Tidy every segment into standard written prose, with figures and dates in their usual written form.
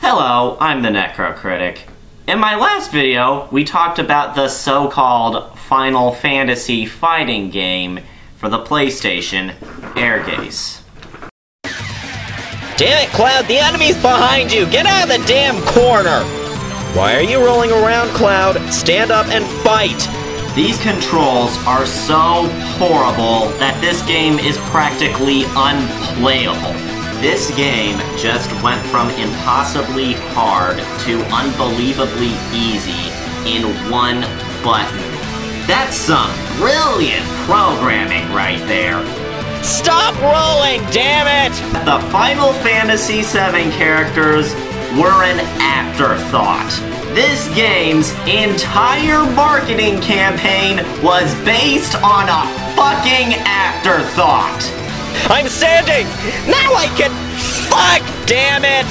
Hello, I'm the Necro Critic. In my last video, we talked about the so-called Final Fantasy fighting game for the PlayStation, Ehrgeiz. Damn it, Cloud! The enemy's behind you! Get out of the damn corner! Why are you rolling around, Cloud? Stand up and fight! These controls are so horrible that this game is practically unplayable. This game just went from impossibly hard to unbelievably easy in one button. That's some brilliant programming right there. Stop rolling, damn it! The Final Fantasy VII characters were an afterthought. This game's entire marketing campaign was based on a fucking afterthought. I'm standing! Now I can... Fuck! Damn it!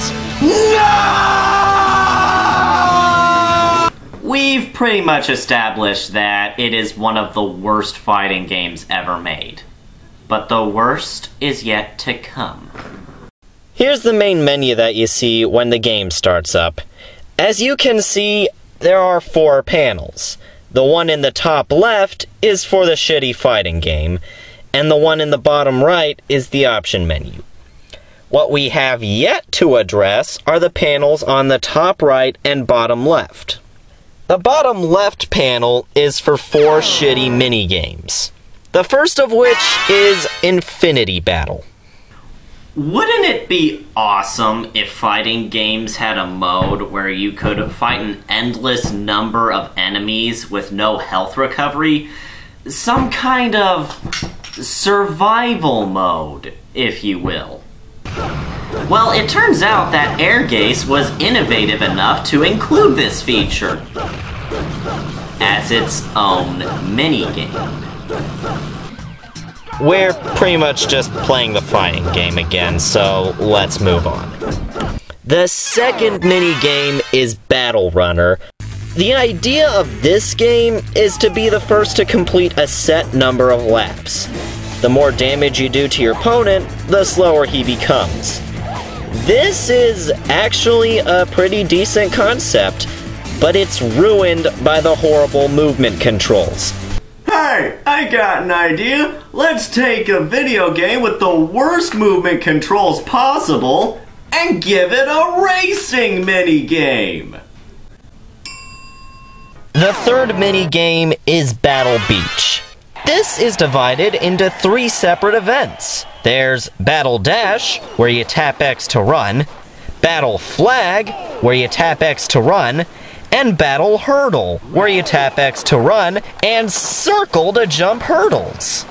No! We've pretty much established that it is one of the worst fighting games ever made. But the worst is yet to come. Here's the main menu that you see when the game starts up. As you can see, there are 4 panels. The one in the top left is for the shitty fighting game, and the one in the bottom right is the option menu. What we have yet to address are the panels on the top right and bottom left. The bottom left panel is for 4 shitty minigames. The first of which is Infinity Battle. Wouldn't it be awesome if fighting games had a mode where you could fight an endless number of enemies with no health recovery? Some kind of survival mode, if you will. Well, it turns out that Ehrgeiz was innovative enough to include this feature as its own minigame. We're pretty much just playing the fighting game again, so let's move on. The second minigame is Battle Runner. The idea of this game is to be the first to complete a set number of laps. The more damage you do to your opponent, the slower he becomes. This is actually a pretty decent concept, but it's ruined by the horrible movement controls. Hey, I got an idea. Let's take a video game with the worst movement controls possible and give it a racing minigame. The third minigame is Battle Beach. This is divided into 3 separate events. There's Battle Dash, where you tap X to run, Battle Flag, where you tap X to run, and Battle Hurdle, where you tap X to run and circle to jump hurdles.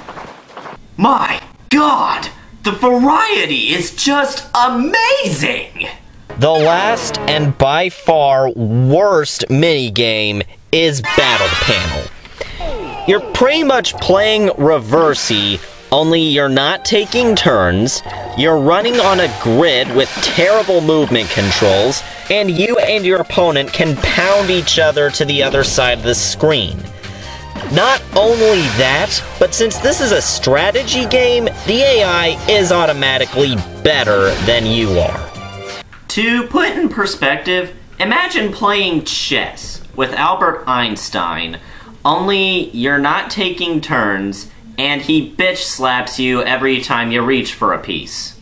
My God, the variety is just amazing! The last and by far worst minigame is Battle Panel. You're pretty much playing Reversey, only you're not taking turns, you're running on a grid with terrible movement controls, and you and your opponent can pound each other to the other side of the screen. Not only that, but since this is a strategy game, the AI is automatically better than you are. To put in perspective, imagine playing chess with Albert Einstein, only you're not taking turns, and he bitch slaps you every time you reach for a piece.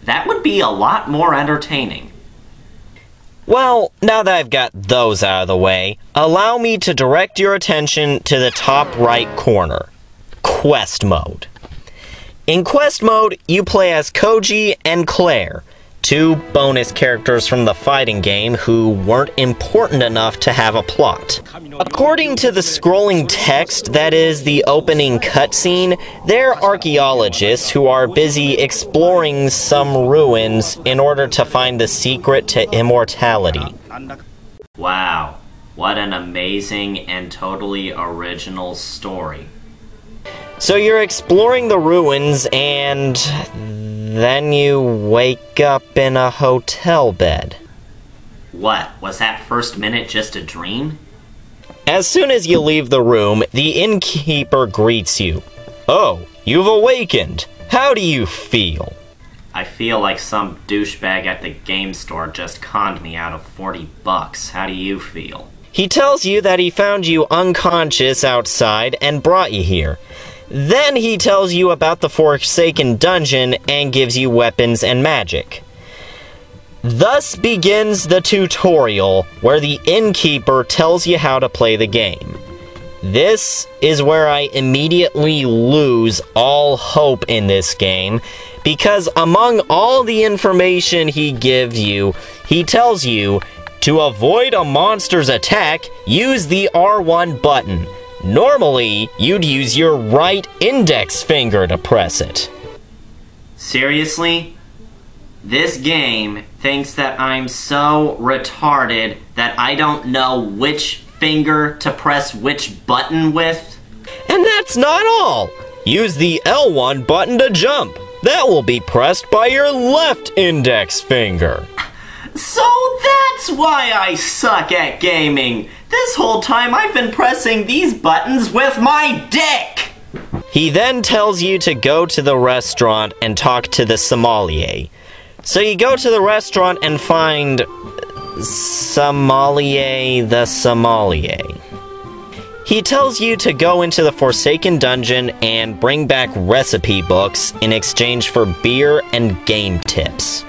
That would be a lot more entertaining. Well, now that I've got those out of the way, allow me to direct your attention to the top right corner. Quest Mode. In Quest Mode, you play as Koji and Claire, 2 bonus characters from the fighting game who weren't important enough to have a plot. According to the scrolling text that is the opening cutscene, they're archaeologists who are busy exploring some ruins in order to find the secret to immortality. Wow, what an amazing and totally original story. So you're exploring the ruins and then you wake up in a hotel bed. What, was that first minute just a dream? As soon as you leave the room, the innkeeper greets you. Oh, you've awakened. How do you feel? I feel like some douchebag at the game store just conned me out of $40. How do you feel? He tells you that he found you unconscious outside and brought you here. Then he tells you about the Forsaken Dungeon and gives you weapons and magic. Thus begins the tutorial, where the innkeeper tells you how to play the game. This is where I immediately lose all hope in this game, because among all the information he gives you, he tells you, to avoid a monster's attack, use the R1 button. Normally, you'd use your right index finger to press it. Seriously? This game thinks that I'm so retarded that I don't know which finger to press which button with? And that's not all! Use the L1 button to jump. That will be pressed by your left index finger. So that's why I suck at gaming! This whole time I've been pressing these buttons with my dick! He then tells you to go to the restaurant and talk to the sommelier. So you go to the restaurant and find Sommelier the Sommelier. He tells you to go into the Forsaken Dungeon and bring back recipe books in exchange for beer and game tips.